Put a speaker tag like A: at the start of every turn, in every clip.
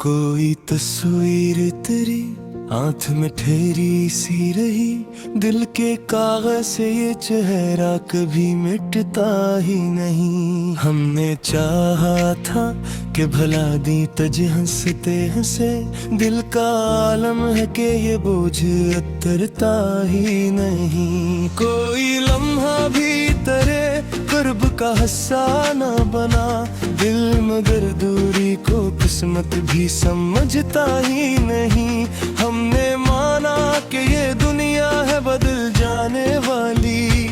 A: कोई तस्वीर तेरी आंख में ठहरी सी रही, दिल के कागज से ये चेहरा कभी मिटता ही नहीं। हमने चाहा था कि भला दी तज हंसते हंसे, दिल का आलम है कि ये बोझ उतरता ही नहीं। कोई लम्हा भी तेरे कुर्ब का हिस्सा न बना, दिल मगर दूरी को किस्मत भी समझता ही नहीं। हमने माना कि ये दुनिया है बदल जाने वाली,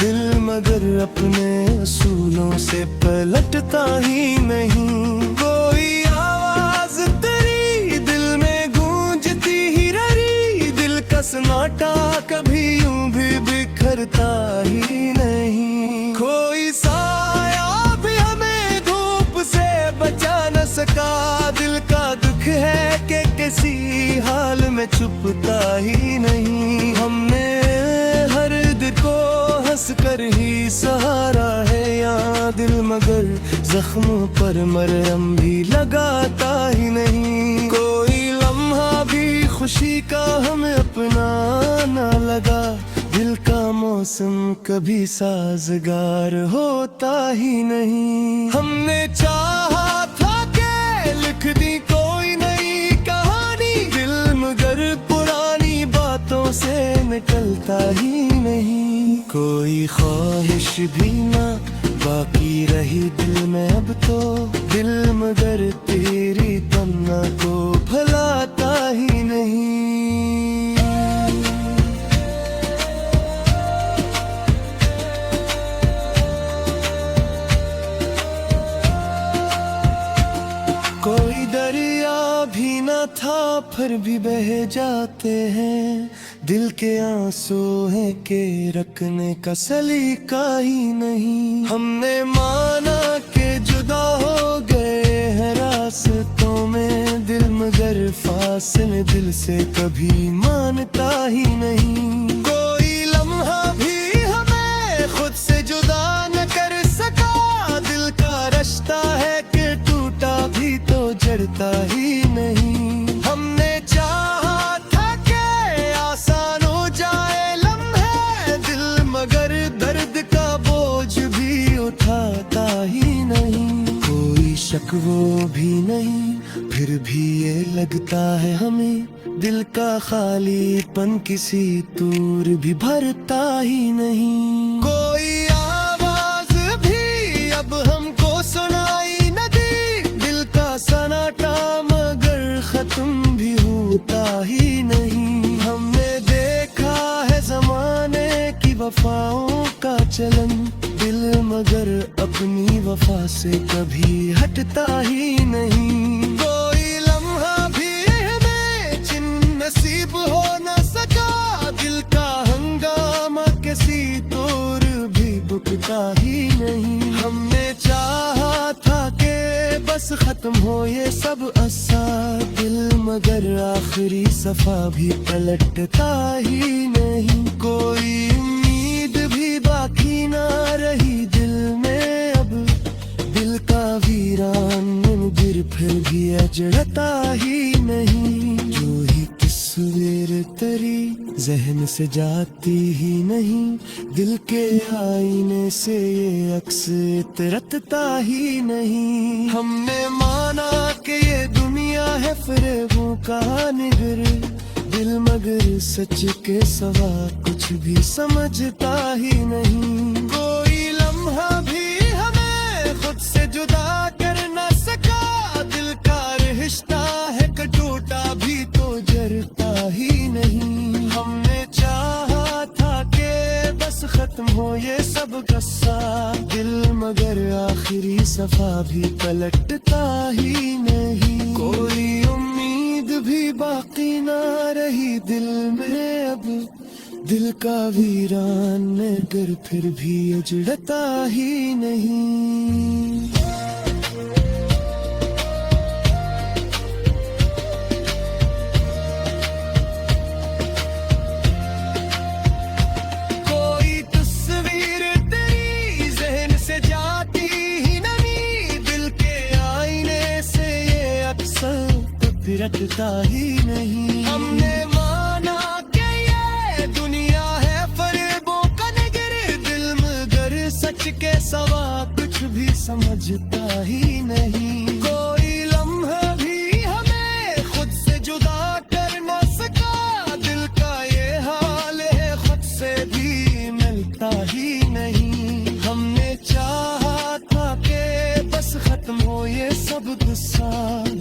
A: दिल मगर अपने असूलों से पलटता ही नहीं। कोई आवाज तेरी दिल में गूंजती ही रही, दिल का सन्नाटा कभी यूं भी बिखरता ही नहीं। कोई साया भी हमें धूप से बचा न सका, दिल का दुख है कि किसी हाल में छुपता ही नहीं। हमने हर दिल को हंस कर ही सहारा है यहाँ, दिल मगर जख्मों पर मरहम भी लगाता ही नहीं। कोई लम्हा भी खुशी का हमें अपना ना लगा, दिल का मौसम कभी साजगार होता ही नहीं। हमने चाहा था कि लिख दी कोई नई कहानी, दिल मगर पुरानी बातों से निकलता ही नहीं। कोई ख्वाहिश भी ना बाकी रही दिल में अब तो, दिल मगर तेरी तमन्ना को भुलाता ही नहीं। कोई दरिया भी न था फिर भी बह जाते हैं, दिल के आंसू हैं के रखने का सलीका ही नहीं। हमने माना कि जुदा हो गए हैं रास्तों में, दिल मगर फासले दिल से कभी मानता ही नहीं। कोई लम्हा भी हमें खुद से जुदा न कर सका, दिल का रिश्ता है कि टूटा भी तो जड़ता ही नहीं। हमने चाहा था कि आसान हो जाए लम्हे, दिल मगर दर्द का बोझ भी उठाता ही नहीं। कोई शक वो भी नहीं फिर भी ये लगता है हमें, दिल का खालीपन किसी दूर भी भरता ही नहीं। कोई आवाज भी अब हमको सुनाई न दी, दिल का सन्नाटा मगर खत्म भी होता ही नहीं। हमने देखा है जमाने की वफाओं का चलन, दिल मगर अपनी वफा से कभी हटता ही नहीं। कोई लम्हा भी हमें जिन नसीब हो न सका, दिल का हंगामा किसी तौर भी बुकता ही नहीं। हमने चाहा था कि बस खत्म हो ये सब असा, दिल मगर आखिरी सफा भी पलटता ही नहीं। कोई उम्मीद भी बाकी ना रही दिल में अब, दिल का वीरान गिर फिर भी अजड़ता ही नहीं। जो ही तस्वीर तेरी जहन से जाती ही नहीं, दिल के आईने से ये अक्स तरतता ही नहीं। हमने माना कि ये दुनिया है फ़रेबों का निगर, दिल मगर सच के सवा कुछ भी समझता ही नहीं। कोई लम्हा भी हमें खुद से जुदा कर न सका, दिल का रिश्ता है कि टूटा भी तो जरता ही नहीं। हमने चाहा था कि बस खत्म हो ये सब कस्सा, दिल मगर आखिरी सफा भी पलटता ही नहीं। कोई उम्मीद भी बाकी ना रही दिल में अब, दिल का वीरान नगर फिर भी उजड़ता ही नहीं। कोई तस्वीर तेरी जहन से जाती ही नहीं, दिल के आईने से ये अक्सर रटता ही नहीं। हमने माना कि ये दुनिया है फरेबों का नगर, दिल मगर सच के सवा कुछ भी समझता ही नहीं। कोई लम्हा भी हमें खुद से जुदा कर न सका, दिल का ये हाल है खुद से भी मिलता ही नहीं। हमने चाहा था कि बस खत्म हो ये सब गुस्सा,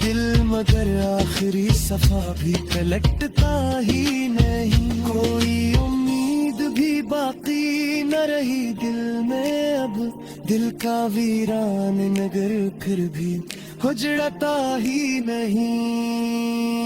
A: दिल मगर आखिरी सफा भी पलटता ही नहीं। कोई उम्मीद भी बाकी न रही दिल में अब, दिल का वीरान नगर फिर भी उजड़ता ही नहीं।